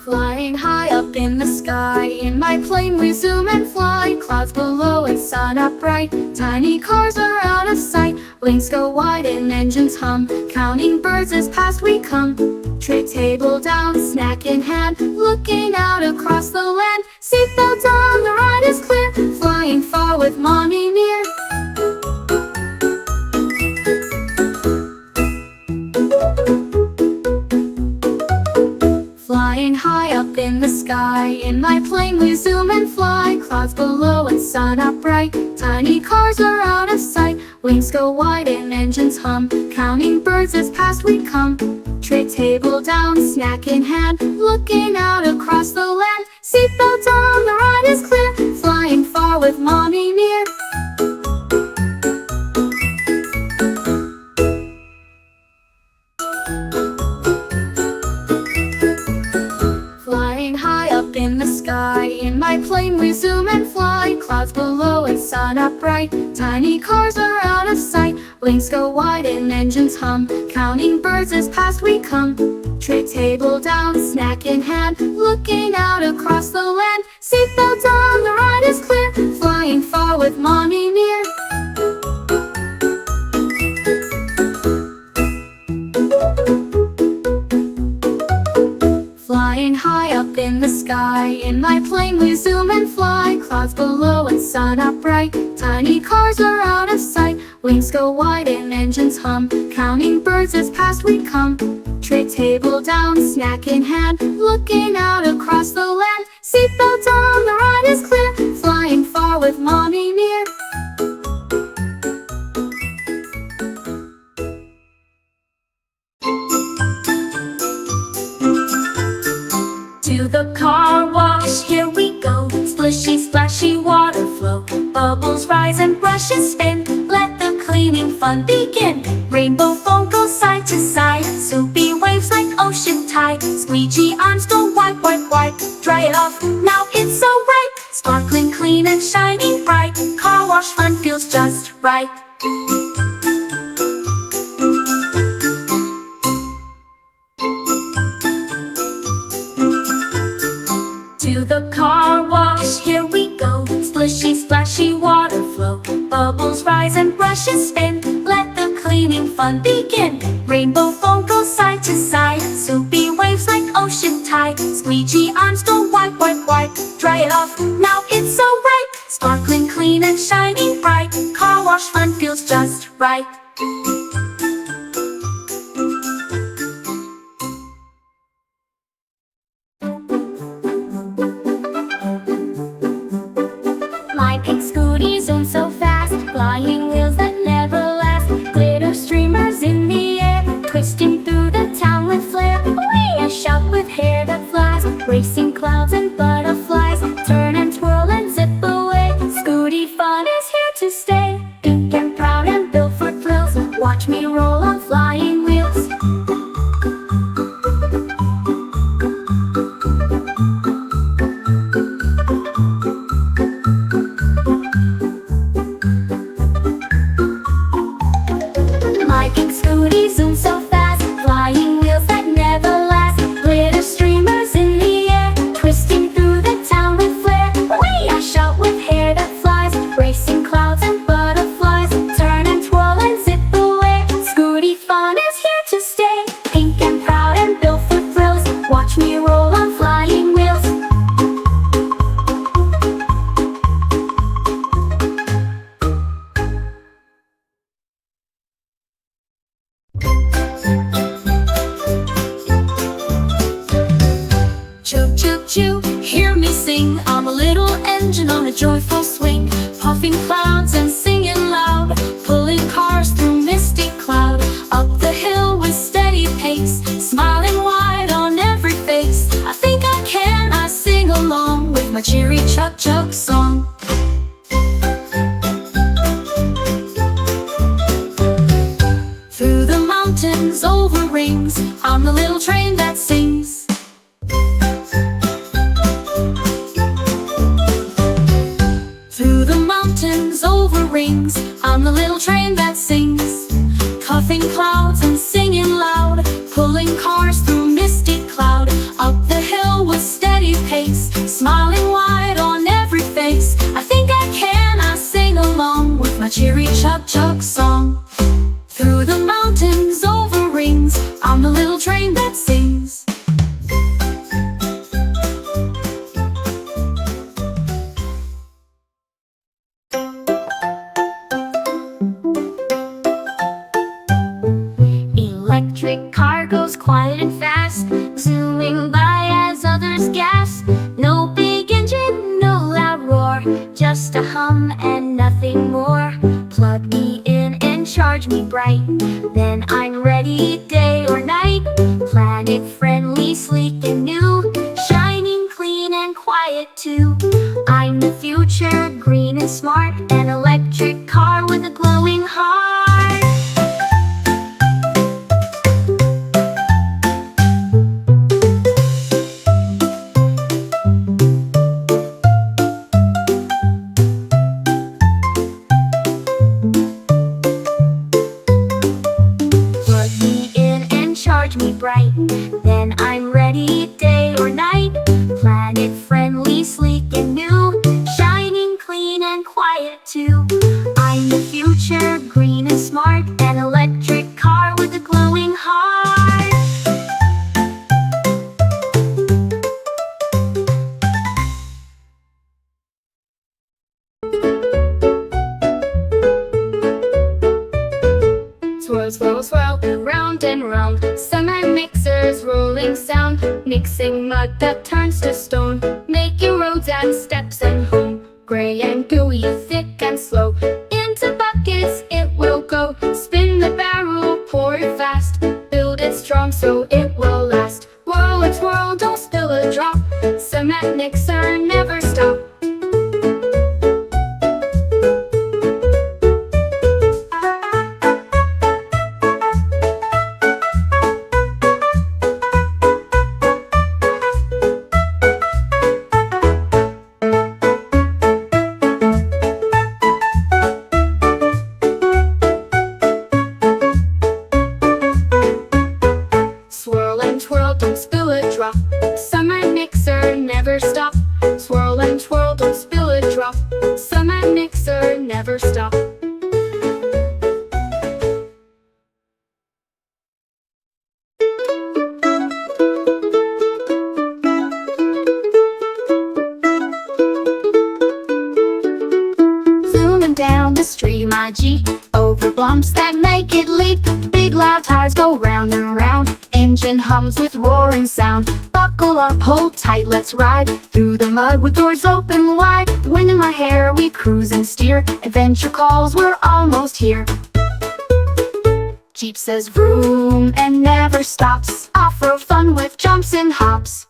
Flying high up in the sky, in my plane we zoom and fly. Clouds below and sun up bright, tiny cars are out of sight. Wings go wide and engines hum, counting birds as past we come. Tray table down, snack in hand, looking out across the land. Seatbelt on, the ride is clear, flying far with mommy near. Flying high up in the sky, in my plane we zoom and fly. Clouds below and sun up bright, tiny cars are out of sight. Wings go wide and engines hum, counting birds as past we come. Tray table down, snack in hand, looking out across the land. Seatbelt on, the ride is clear, flying far with mommy near. Flying high up in the sky, in my plane we zoom and fly. Clouds below and sun up bright, tiny cars are out of sight. Wings go wide and engines hum, counting birds as past we come. Tray table down, snack in hand, looking out across the land. Seatbelt on, the ride is clear, flying far with mommy near. Flying high up in the sky, in my plane we zoom and fly. Clouds below and sun up bright, tiny cars are out of sight. Wings go wide and engines hum, counting birds as past we come. Tray table down, snack in hand, looking out across the land. Seatbelt on, the ride is clear, flying far with mommy near. To the car wash, here we go. Splishy, splashy water flow. Bubbles rise and brushes spin. Let the cleaning fun begin. Rainbow foam goes side to side. Soapy waves like ocean tide. Squeegee arms go wipe, wipe, wipe. Dry it off, now it's so right. Sparkling clean and shining bright. Car wash fun feels just right. To the car wash, here we go. Splishy, splashy water flow. Bubbles rise and brushes spin. Let the cleaning fun begin. Rainbow foam goes side to side. Soapy waves like ocean tide. Squeegee arms go wipe, wipe, wipe. Dry it off, now it's so right. Sparkling clean and shining bright. Car wash fun feels just right. My pink scooty zooms so fast, flying wheels that never last. Glitter streamers in the air, twisting through the town with flair. Away I shout with hair that flies, racing clouds and butterflies. Turn and twirl and zip away, scooty fun is here to stay. Pink and proud and built for thrills, watch me roll on flying wheels. My pink scooty zooms so fast, flying wheels that never last. Glitter streamers in the air, twisting through the town with flair. Away I shout with hair that flies, racing clouds and butterflies. Turn and twirl and zip away, scooty fun is here to stay. Pink and proud and built for thrills, watch me roll on flying wheels. Choo choo choo, hear me sing. I'm a little engine on a joyful swing, puffing clouds and singing loud, pulling cars through misty cloud. Up the hill with steady pace, smiling wide on every face. I think I can, I sing along with my cheery chug chug song. Through the mountains, over rings, I'm the little train that sings. Through the mountains, over rings, I'm the little train that sings. Puffing clouds and singing loud, electric car goes quiet and fast, zooming by as others gasp. No big engine, no loud roar, just a hum and nothing more. Plug me in and charge me bright, then I'm ready day or night. Planet friendly, sleek and new, shining clean and quiet too. I'm the future, green and smart, an electric car with a glowing heart. Plug me in and charge me bright, then I'm ready day or night. Planet friendly, sleek and new, shining clean and quiet too. I'm the future, green and smart, an electric car with a glowing heart. Swirl, swirl, swirl, round and round, cement mixers, rolling sound, mixing mud that turns to stone, making roads and steps and home. Gray and gooey, thick and slow, into buckets it will go. Spin the barrel, pour it fast, build it strong so it will last. Whirl and swirl, don't spill a drop, cement mixer never stop. Swirl and twirl, don't spill a drop, cement mixer never stop. Swirl and twirl, don't spill a drop, cement mixer never stop. Zooming down the street, my G, over bumps that make it leap. Big loud tires go round and round, engine hums with roaring sound. Buckle up, hold tight, let's ride through the mud with doors open wide. Wind in my hair, we cruise and steer, adventure calls, we're almost here. Jeep says vroom and never stops, off-road fun with jumps and hops.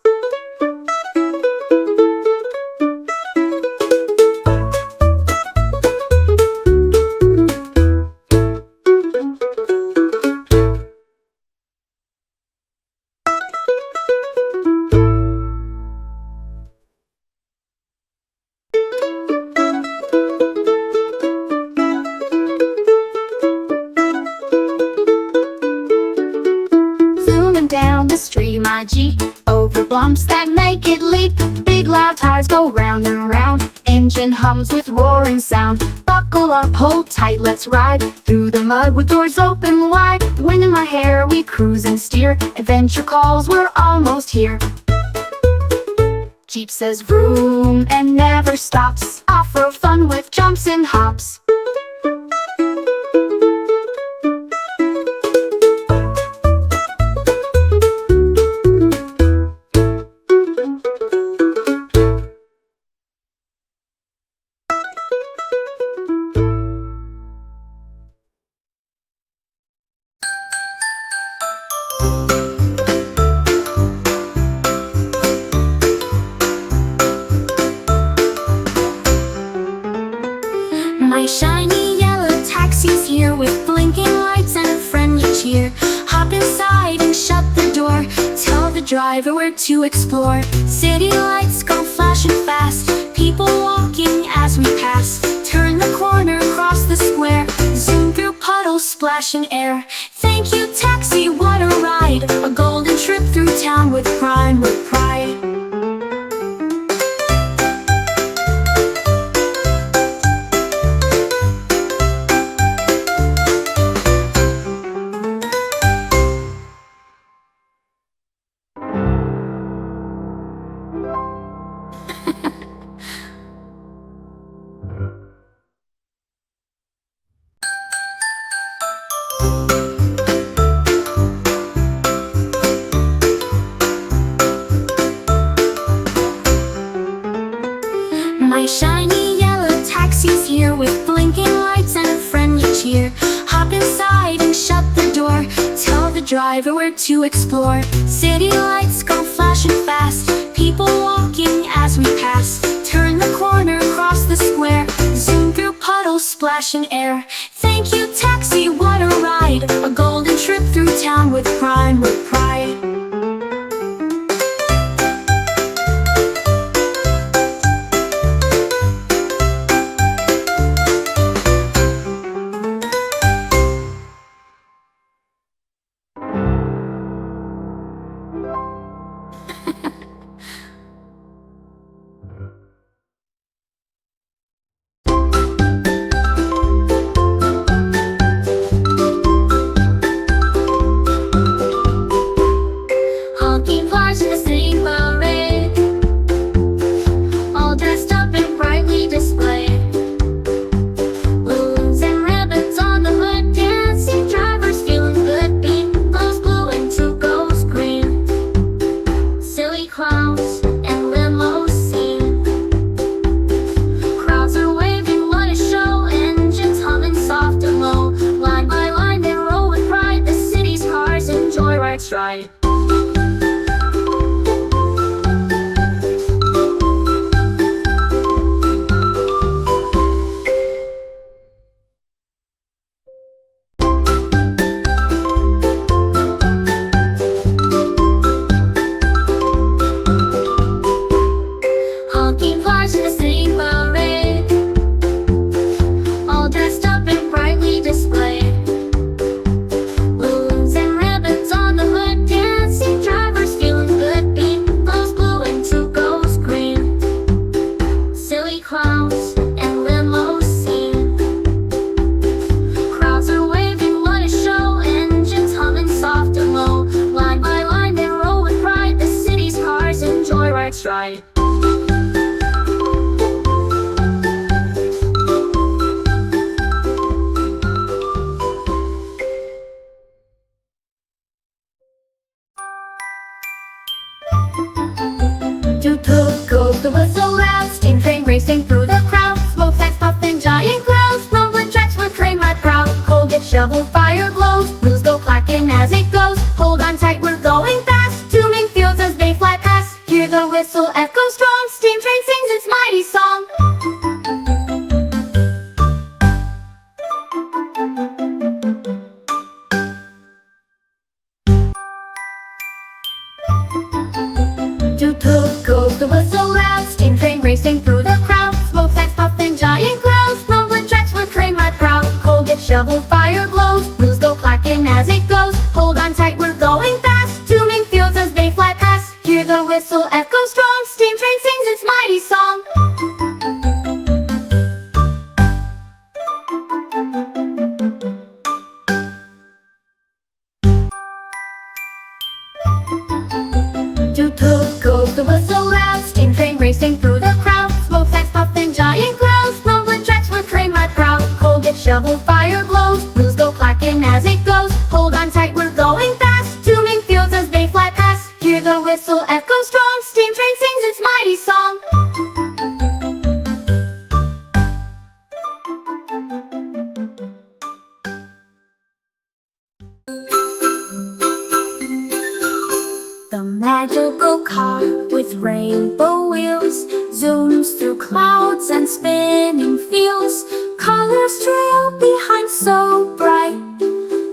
Down the street, my G, over bumps that make it leap. Big loud tires go round and round, engine hums with roaring sound. Buckle up, hold tight, let's ride through the mud with doors open wide. Wind in my hair, we cruise and steer, adventure calls, we're almost here. Jeep says vroom and never stops, off-road fun with jumps and hops. My shiny yellow taxi's here with blinking lights and a friendly cheer. Hop inside and shut the door, tell the driver where to explore. City lights go flashing fast, people walking as we pass. Turn the corner, cross the square, zoom through puddles, splashing air. Thank you taxi, what a ride, a golden trip through town with pride, with pride. everywhere to explore. City lights go flashing fast, people walking as we pass. Turn the corner, cross the square, zoom through puddles, splashing air. Thank you taxi, what a ride, a golden trip through town with pride, with pride. Honking cars in a city parade, all dressed up and brightly displayed. Balloons and ribbons on the hood, dancing drivers feeling good. Beat glows blue and two goes green. Silly clowns and limousine, crowds are waving, what a show. Engines humming soft and low, line by line they roll with pride. The city's cars and joyrides ride. Honking cars in a city parade, all dressed up and brightly displayed. Balloons and ribbons on the hood, dancing drivers feeling good. Beat glows blue and two goes green. Silly clowns and limousine, crowds are waving, what a show. Engines humming soft and low, line by line they roll with pride. The city's cars and joyrides ride. Goes the whistle loud, steam train racing through the crowd. Smoke stacks puffing, giant clouds, rumbling tracks would train right proud. Coal gets shoveled, fire glows, wheels go clacking as it goes. Hold on tight, we're going fast, tuning fields as they fly past. Hear the whistle echo strong, steam train sings its mighty song. Goes the whistle loud, steam train racing through the crowd. Smoke stacks puffing, giant clouds, rumbling tracks would train right proud. Coal gets shoveled, fire glows, wheels go clacking as it goes. Hold on tight, we're going fast, tuning fields as they fly past. Hear the whistle echo strong, steam train sings its mighty song. Goes the whistle loud, steam train racing through the crowd. Smoke stacks puffing, giant clouds, rumbling tracks would train right proud. Coal gets shoveled, fire glows, wheels go clacking as it goes. Hold on tight, we're going fast, tuning fields as they fly past. Hear the whistle echo strong, steam train sings its mighty song. The magical car with rainbow wheels zooms through clouds and spinning fields. Colors trail behind so bright,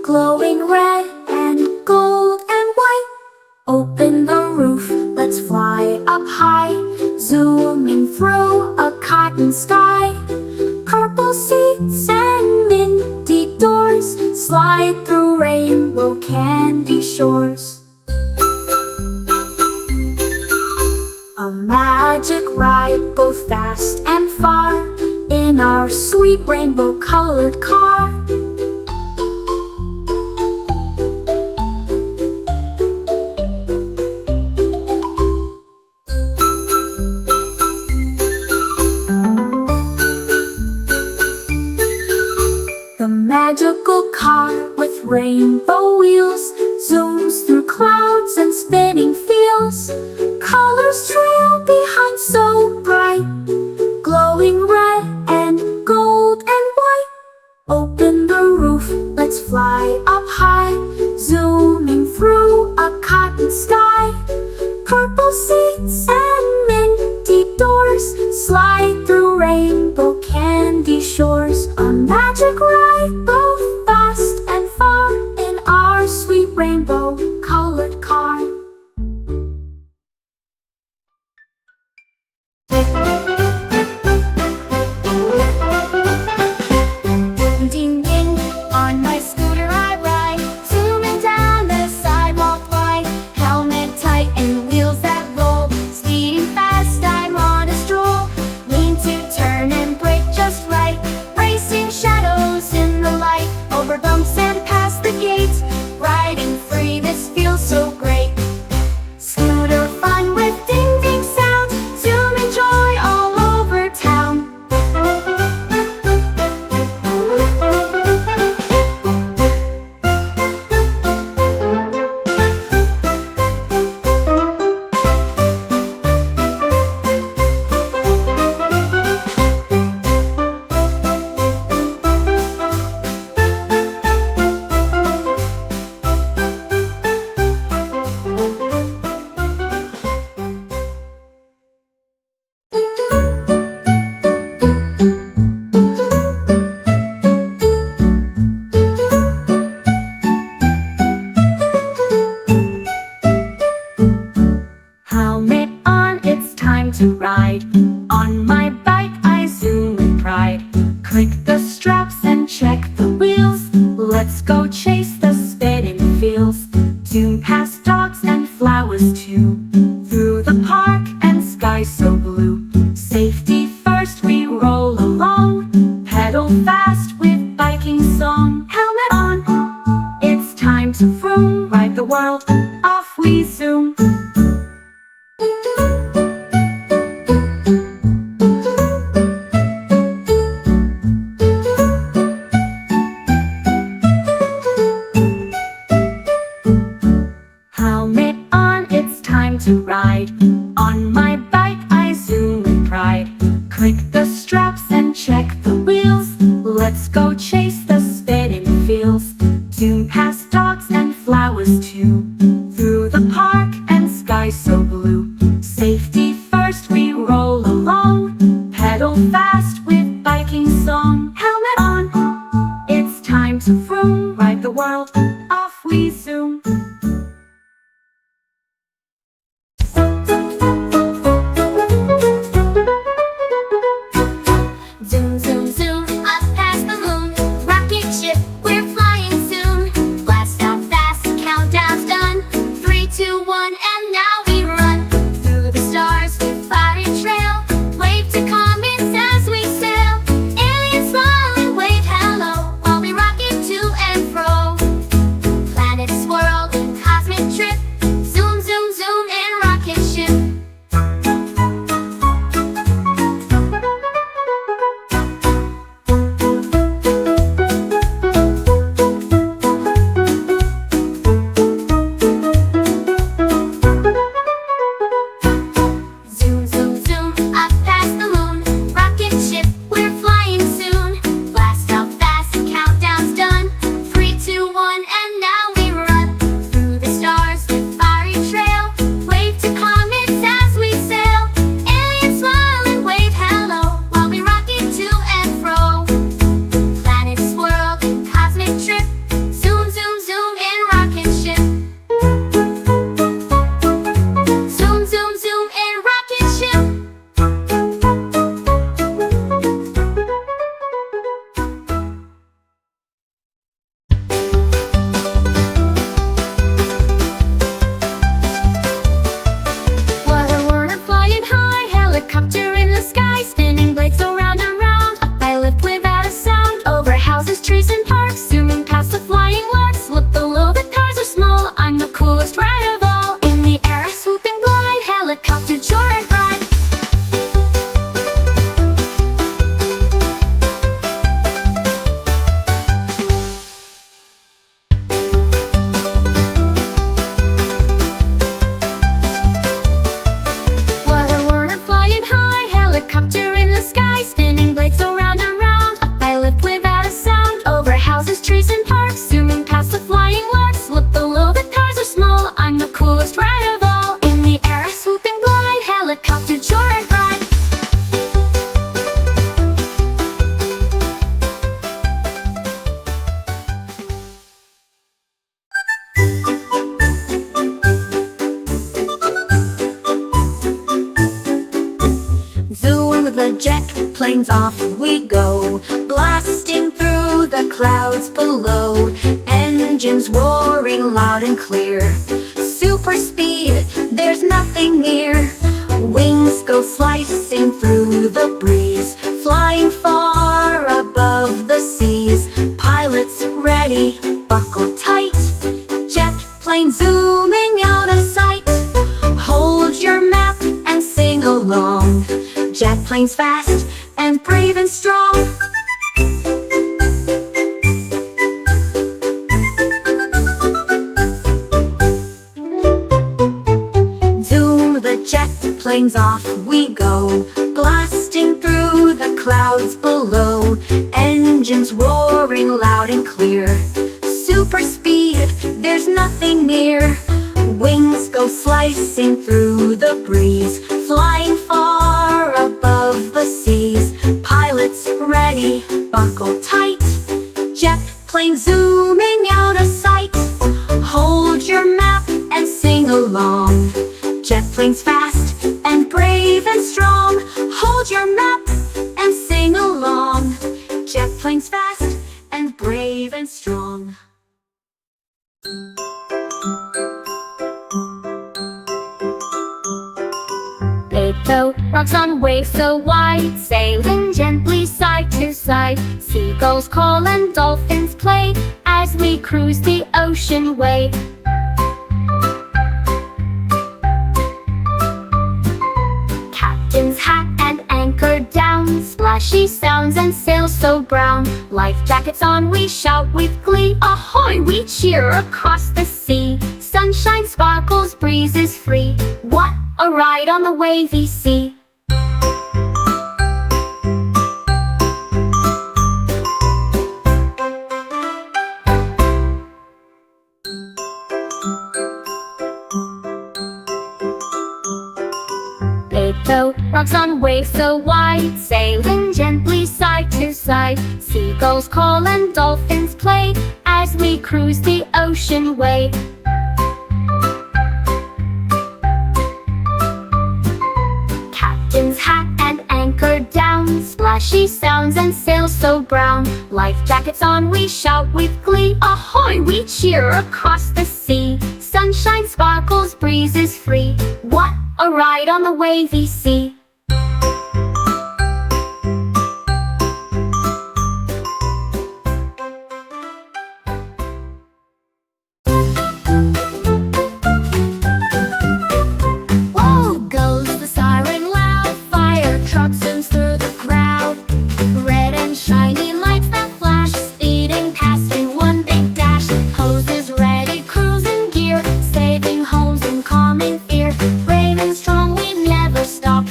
glowing red and gold and white. Open the roof, let's fly up high, zooming through a cotton sky. Purple seats and minty doors slide through rainbow candy shores. A magic ride, both fast and far, in our sweet rainbow-colored car. The magical car with rainbow wheels zooms through clouds and spinning fields. Colors trail behind so bright, glowing red and gold and white. Open the roof, let's fly up high, zooming through purple seats and minty doors, slide through rainbow candy shores. A magic ride both fast and far in our sweet rainbow colored car. Ding ding, on my scooter I ride, zooming down the sidewalk wide. Helmet tight and wheels that roll, speeding fast I'm on a stroll. Lean to turn and brake just right, racing shadows in the light. Over bumps and past the gates, riding free, this feels so great. Scooter fun with ding ding sound, zooming joy all over town. Helmet on, it's time to ride. On my bike I zoom with pride. Click the straps and check the wheels. Let's go chase the spinning fields. Zoom past dogs and flowers too, through the park and sky so blue. Safety first, we roll along, pedal fast with biking song. Helmet on, it's time to vroom, ride the world, off we zoom. Helmet on, it's time to ride. On my bike I zoom with pride. Click the straps and check the wheels. Let's go chase the spinning fields. Zoom past dogs and flowers too, through the park and sky so blue. Safety first, we roll along, pedal fast with biking song. Helmet on, it's time to vroom, ride the world, off we zoom. Zoom, zoom, zoom, up past the moon. Rocket ship, we're flying soon. Blast off fast, countdown's done. 3, planes off we go, blasting through the clouds below. Engines roaring loud and clear, super speed, there's nothing near. Wings go slicing through the breeze, flying far above the seas. Pilots ready, buckle tight, jet plane zooming out of sight. Hold your map and sing along, jet planes fast and brave and strong. Zoom the jet planes off we go, blasting through the clouds below. Engines roaring loud and clear, super speed, there's nothing near. Wings go slicing through the breeze, flying far above the seas. Pilots ready, buckle tight, jet plane zooming out of sight. Hold your map and sing along, jet planes fast and brave and strong. Hold your map and sing along, jet planes fast and brave and strong. Big boat rocks on waves so wide, sailing gently side to side. Seagulls call and dolphins play as we cruise the ocean way. Captain's hat and anchor down, splashy sounds and sails so brown. Life jackets on we shout with glee, ahoy we cheer across the sea. Sunshine sparkles, breeze is free, what a ride on the wavy sea. Big boat rocks on waves so wide, sailing gently side to side. Seagulls call and dolphins play as we cruise the ocean way. Captain's hat and anchor down, splashy sounds and sails so brown. Life jackets on we shout with glee, ahoy we cheer across the sea. Sunshine sparkles, breeze is free, what a ride on the wavy sea. Whoa goes the siren loud, fire truck zooms through the crowd. Red and shiny lights that flash, speeding past in one big dash. Hoses ready, cruising gear, saving homes and calming fear. Brave and strong, we never stop.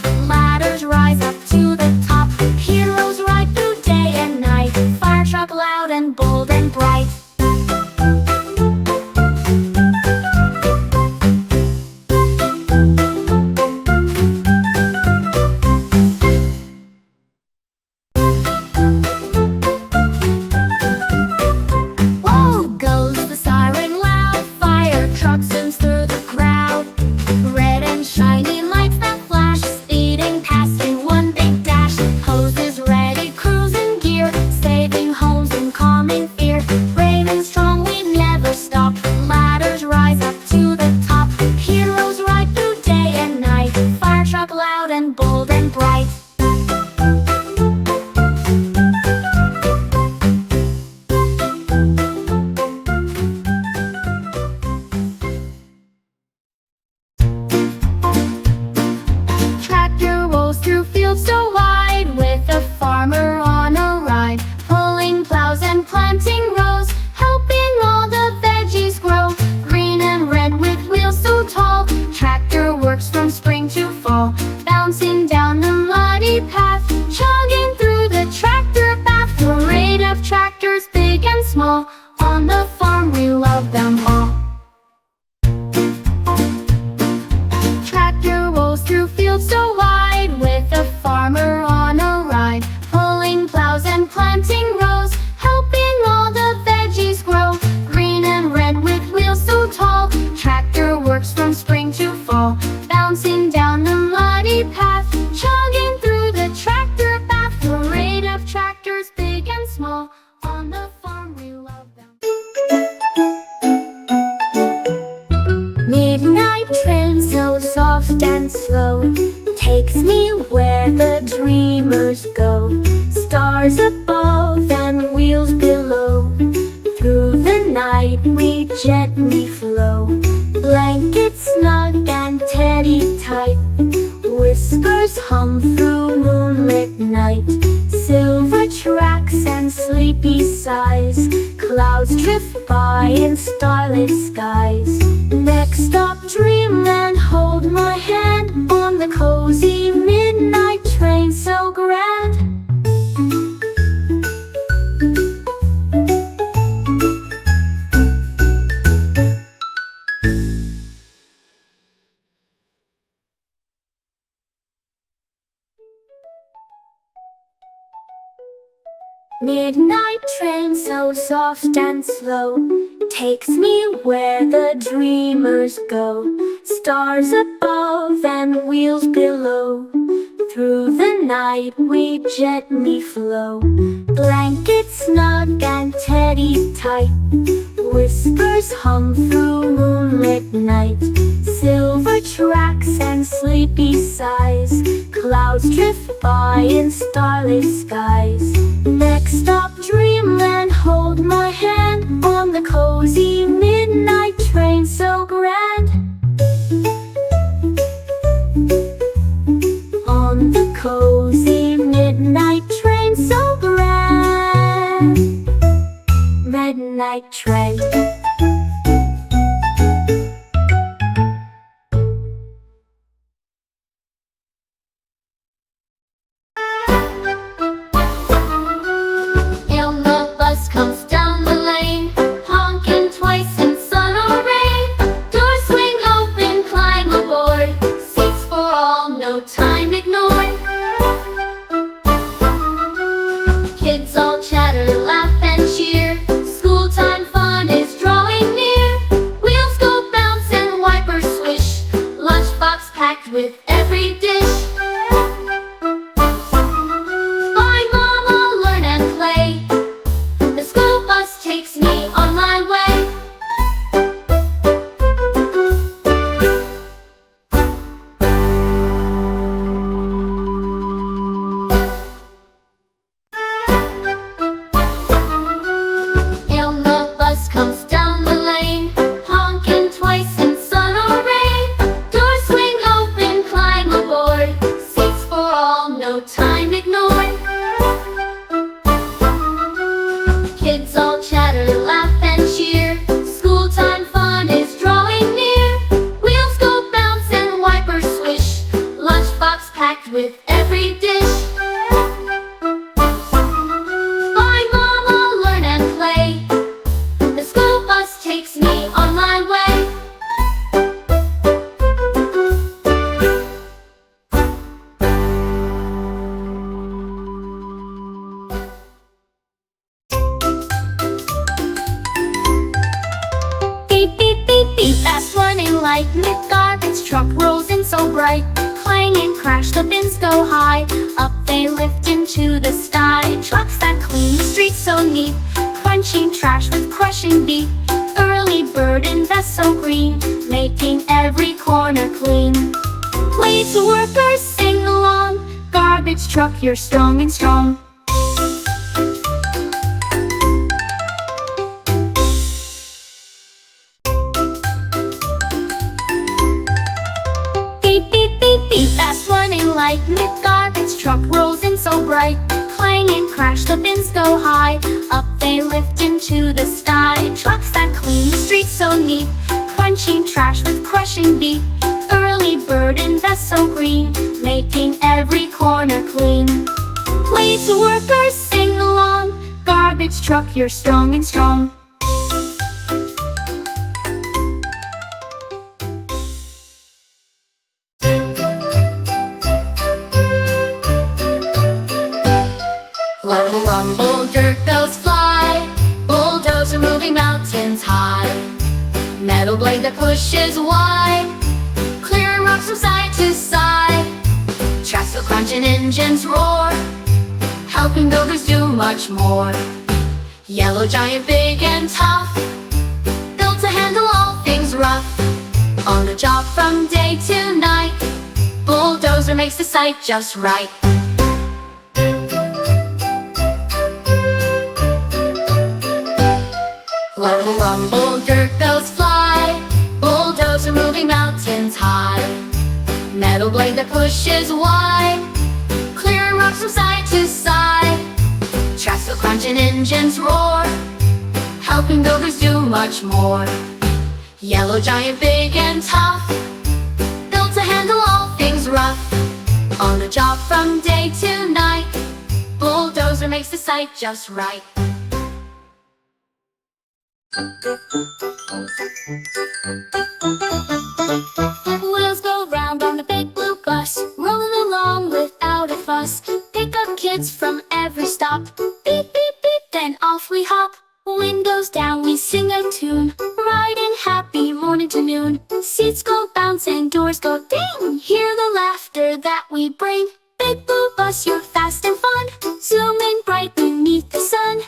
Midnight train so soft and slow takes me where the dreamers go. Stars above and wheels below. Through the night we gently flow. Blankets snug and teddy tight. Whispers hum through moonlit night. Silver tracks and sleepy sighs. Clouds drift by in starlit skies. Next stop, dream and hold my hand on the cozy midnight train so grand. Midnight train so soft and slow takes me where the dreamers go. Stars above and wheels below. Through the night we gently flow. Blankets snug and teddy tight. Whispers hum through moonlit night. Silver tracks and sleepy sighs. Clouds drift by in starlit skies. Next stop, dream and hold my hand on the cozy midnight train so grand. On the cozy midnight train so grand. Midnight train. With every dish. Bye mama, learn and play. The school bus takes me on my way. And the bus comes down the lane, honking twice in sun or rain. Doors swing open, climb aboard. Seats for all, no time ignored. Kids all chatter, laugh and cheer. School time fun is drawing near. Wheels go bounce and wipers swish. Lunchbox packed with every dish. Bye mama, learn and play. The school bus takes me on my way. Beep, beep, beep, beep, fast running light. Mid-garbage truck rolls in so bright. Clang and crash, the bins go high. Up they lift into the sky. Trucks that clean the streets so neat. Crunching trash with crushing beat. Early bird and vest so green, making every corner clean. Playful workers sing along. Garbage truck, you're strong and strong. Beep, beep, beep, beep, fast running light. Mid-garbage truck rolls in so bright. Clang and crash, the bins go high. Up they lift into the sky. Trucks that clean the streets so neat. Crunching trash with crushing beat. Early bird and vest so green, making every corner clean. Playful workers sing along. Garbage truck, you're strong and strong. Rumble, rumble, dirt goes fly. Bulldozer moving mountains high. Metal blade that pushes wide, clearing rocks from side to side. Tracks go crunch and engines roar, helping builders do much more. Yellow giant, big and tough, built to handle all things rough. On the job from day to night, bulldozer makes the site just right. Rumble, rumble, dirt goes fly, bulldozer moving mountains high. Metal blade that pushes wide, clearing rocks from side to side. Tracks go crunch and engines roar, helping builders do much more. Yellow giant, big and tough, built to handle all things rough. On the job from day to night, bulldozer makes the site just right. Wheels go round on the big blue bus, rolling along without a fuss. Pick up kids from every stop, beep, beep, beep, then off we hop. Windows down, we sing a tune, riding happy morning to noon. Seats go bounce and doors go ding, hear the laughter that we bring. Big blue bus, you're fast and fun, zooming bright beneath the sun.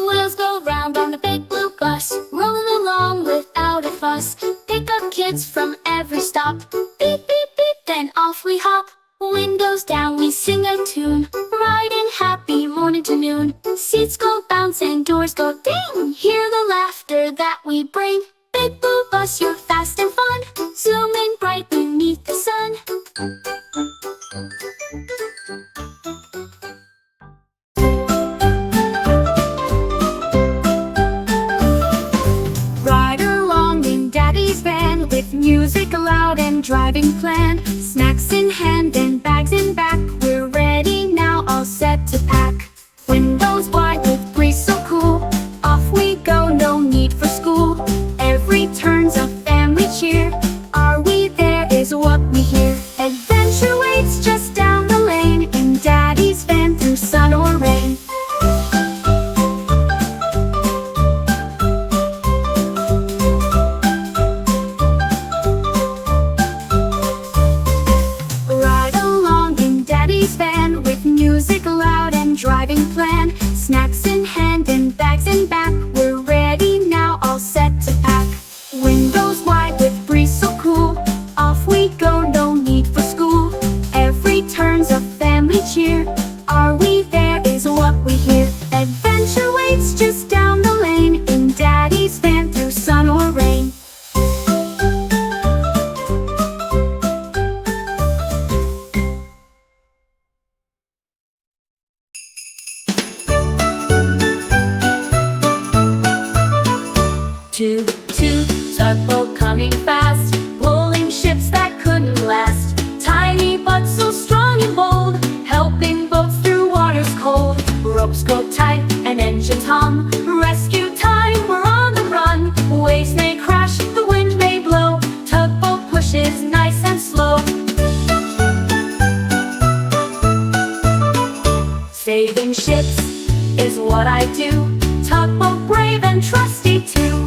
Wheels go round on the big blue bus, rolling along without a fuss. Pick up kids from every stop, beep, beep, beep, then off we hop. Windows down, we sing a tune, riding happy morning to noon. Seats go bounce and doors go ding, hear the laughter that we bring. Big blue bus, you're fast and fun, zooming bright beneath the sun. Ride along in Daddy's van, with music loud and driving plan. Snacks in hand and bags in back, we're ready now, all set to pack. Windows wide with breeze so cool, off we go, no need for school. Every turn's a family cheer, are we there is what we hear. Adventure waits just down the lane, in Daddy's van through sun or rain. Ride along in Daddy's van, with music loud and driving plan. Snacks in hand and bags in back, we're ready now, all set to pack. Windows wide with breeze so cool, off we go, no need for school. Every turn's a family cheer, are we there is what we hear. Adventure waits just down the lane, in Daddy's van through sun or rain. Toot, toot, tugboat coming fast, pulling ships that couldn't last. Tiny but so strong and bold, helping boats through waters cold. Ropes go tight and engines hum, rescue time, we're on the run. Waves may crash, the wind may blow, tugboat pushes nice and slow. Saving ships is what I do, tugboat brave and trusty too.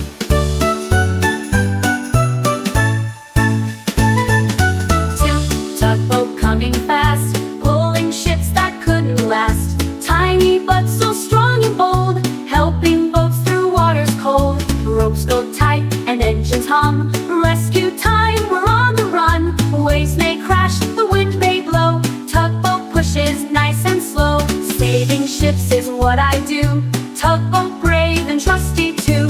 Tugboat coming fast, pulling ships that couldn't last. Tiny but so strong and bold, helping boats through waters cold. Ropes go tight and engines hum, rescue time, we're on the run. Waves may crash, the wind may blow, tugboat pushes nice and slow. Saving ships is what I do, tugboat brave and trusty too.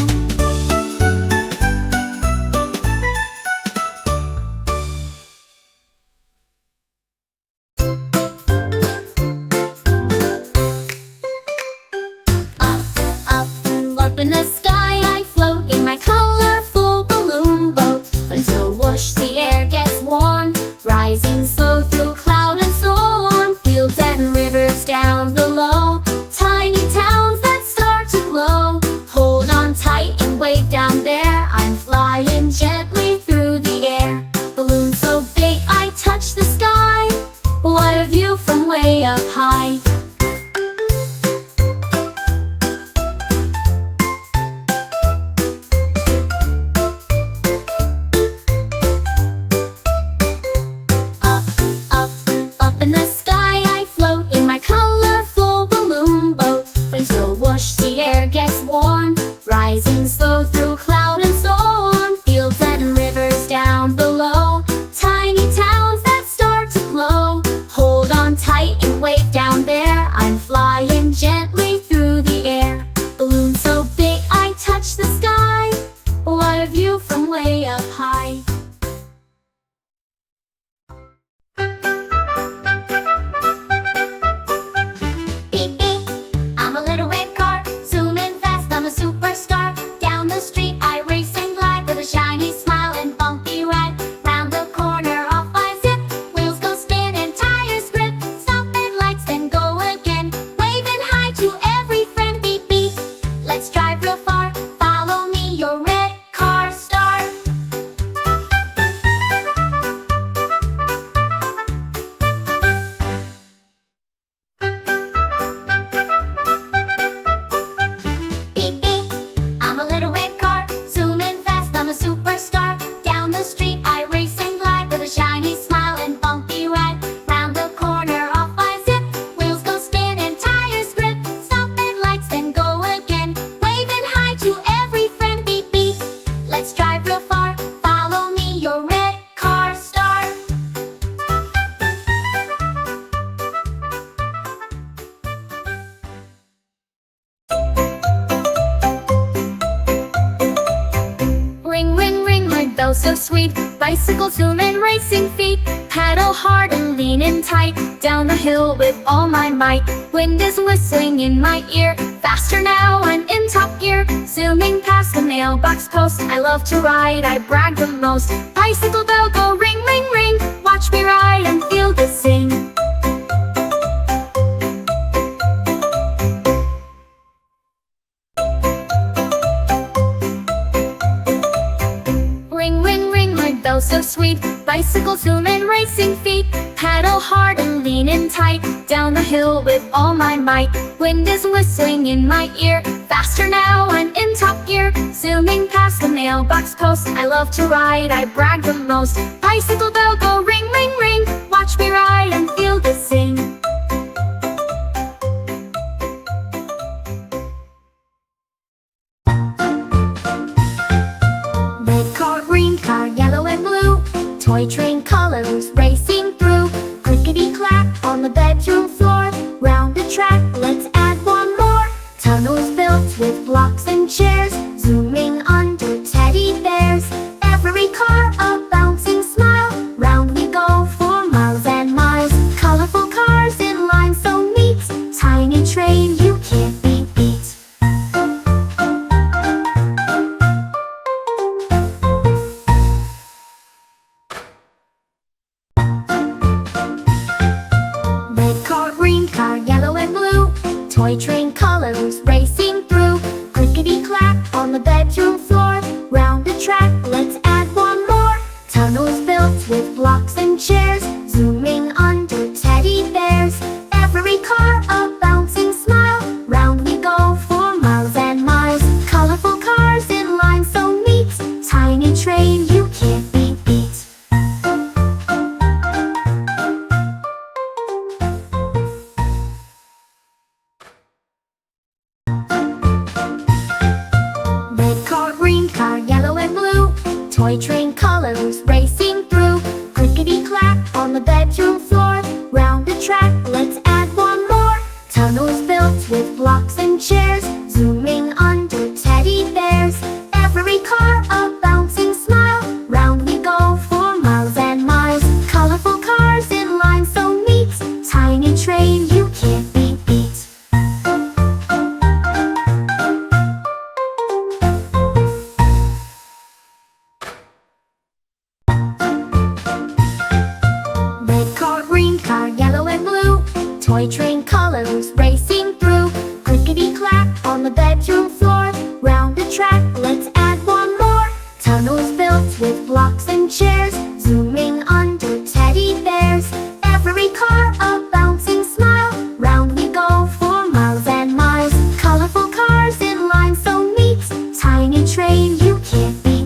Up in the sky I float in my colorful balloon boat, until whoosh the air gets warm, rising slow through cloud and storm. Fields and rivers down below, tiny towns that start to glow. Hold on tight and wave down there, I'm flying gently through the air. Balloon so big I touch the sky, what a view from way up high. Up in the sky I float in my bell so sweet. Bicycle zoom and racing feet. Pedal hard and lean in tight. Down the hill with all my might. Wind is whistling in my ear. Faster now, I'm in top gear. Zooming past the mailbox post. I love to ride, I brag the most. Bicycle bell go ring, ring, ring. Watch me ride and feel the sing. Ring, ring, ring, my bell so sweet. Bicycle zoom and racing feet. Pedal hard and lean in tight. Down the hill with all my might. Wind is whistling in my ear. Faster now, I'm in top gear. Zooming past the mailbox post. I love to ride, I brag the most. Bicycle bell go ring, ring, ring. Watch me ride and feel the sing. Red car, green car, yellow and blue. Toy train colors racing through. Clickety-clack on the bedroom floor. Round the track, let's add one more. Tunnels built with blocks and chairs. Zooming under teddy bears. Every car a bouncing smile. Round we go for miles and miles. Colorful cars in line so neat. Tiny train you can't beat. Toy train colors racing through. Clickety-clack on the bedroom floor. Round the track, let's add one more. Tunnels built with blocks and chairs. Zooming under teddy bears. Every car a bouncing smile. Round we go for miles and miles. Colorful cars in line so neat. Tiny train you can't beat. Toy train colors racing through. Clickety-clack on the bedroom floor. Round the track, let's add one more. Tunnels built with blocks and chairs. Zooming under teddy bears. Every car a bouncing smile. Round we go for miles and miles. Colorful cars in line so neat. Tiny train you can't beat. Toy train colors racing through. Clickety-clack on the bedroom floor. Round the track, let's add one more. Tunnels built with blocks and chairs. Zooming under teddy bears. Every car a bouncing smile. Round we go for miles and miles. Colorful cars in line so neat. Tiny train you can't beat.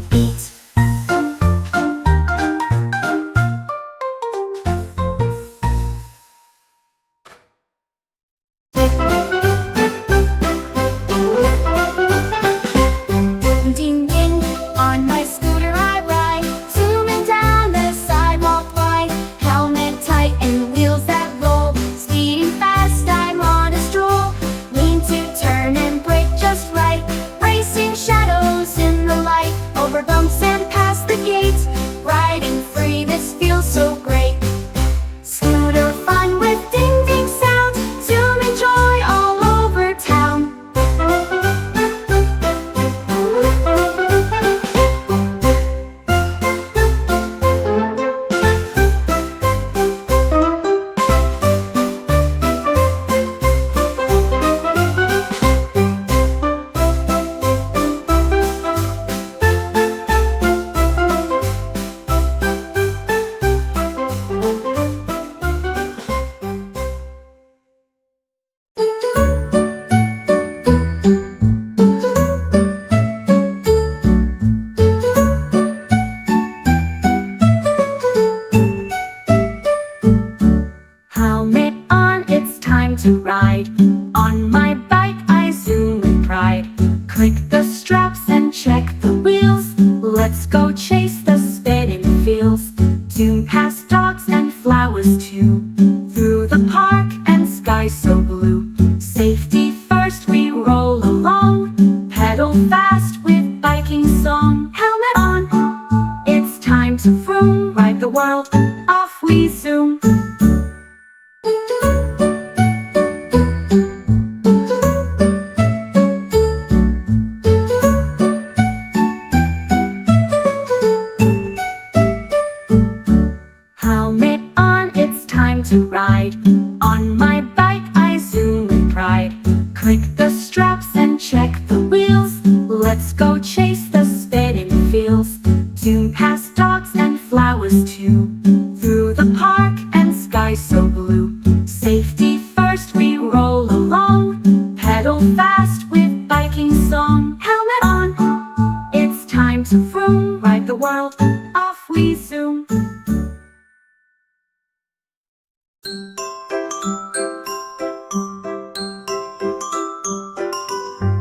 to ride. On my bike I zoom with pride. Click the straps and check the wheels. Let's go chase the spinning fields. Zoom past dogs and flowers too. Through the park and sky so blue. Safety first we roll along. Pedal fast with biking song. Helmet on, in fast with biking song. Helmet on, it's time to vroom. Ride the world, off we zoom.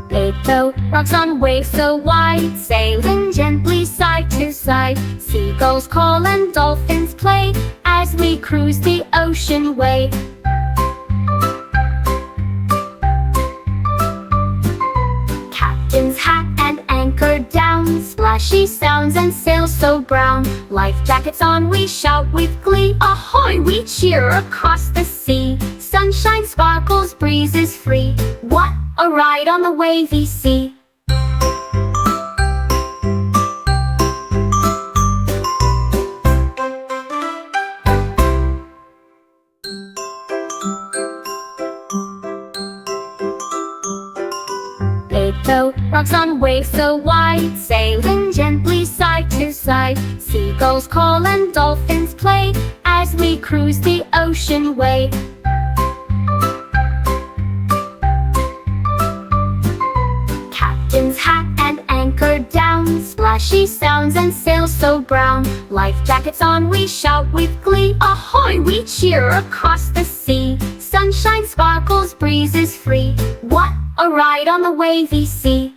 Big boat rocks on waves so wide, sailing gently side to side. Seagulls call and dolphins play as we cruise the ocean way. Captain's hat and anchor down, splashy sounds and sails so brown. Life jackets on, we shout with glee. Ahoy, we cheer across the sea. Sunshine sparkles, breeze is free. What a ride on the wavy sea. Big boat rocks on waves so wide, sailing gently side to side. Seagulls call and dolphins play as we cruise the ocean way. Captain's hat and anchor down, splashy sounds and sails so brown. Life jackets on, we shout with glee. Ahoy, we cheer across the sea. Sunshine sparkles, breeze is free. What a ride on the wavy sea.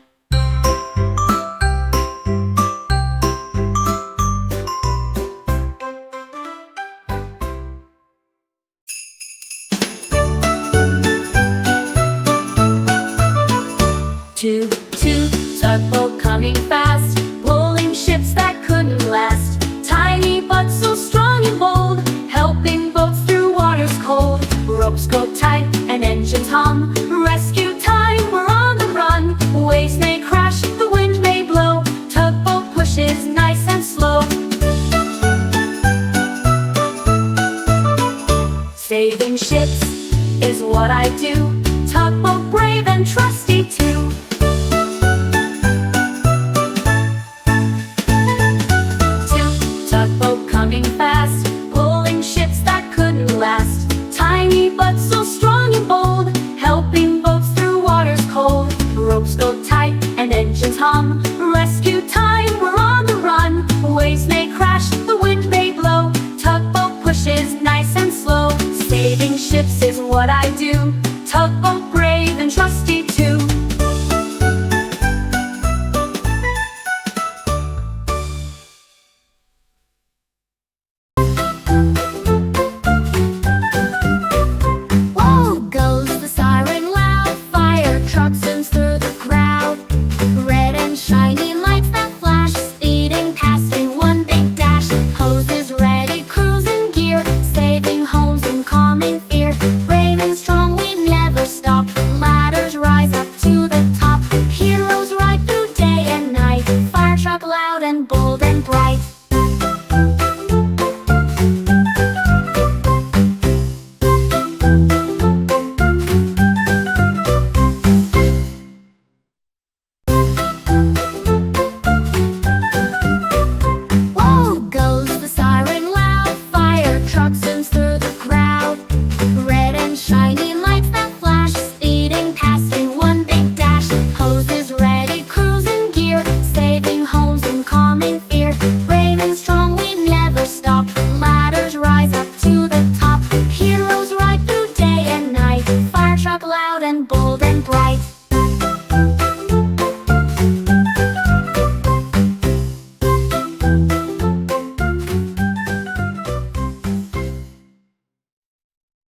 Toot, toot, tugboat coming fast, pulling ships that couldn't last. Tiny but so strong and bold, helping boats through waters cold. Ropes go tight and engines hum, rescue time, we're on the run. Waves may crash, the wind may blow, tugboat pushes nice and slow. Saving ships is what I do, tugboat brave and trusty too. Tugboat coming fast, pulling ships that couldn't last. Tiny but so strong and bold, helping boats through waters cold. Ropes go tight and engines hum, rescue time, we're on the run. Waves may crash, the wind may blow, tugboat pushes nice and slow. Saving ships is what I do, tugboat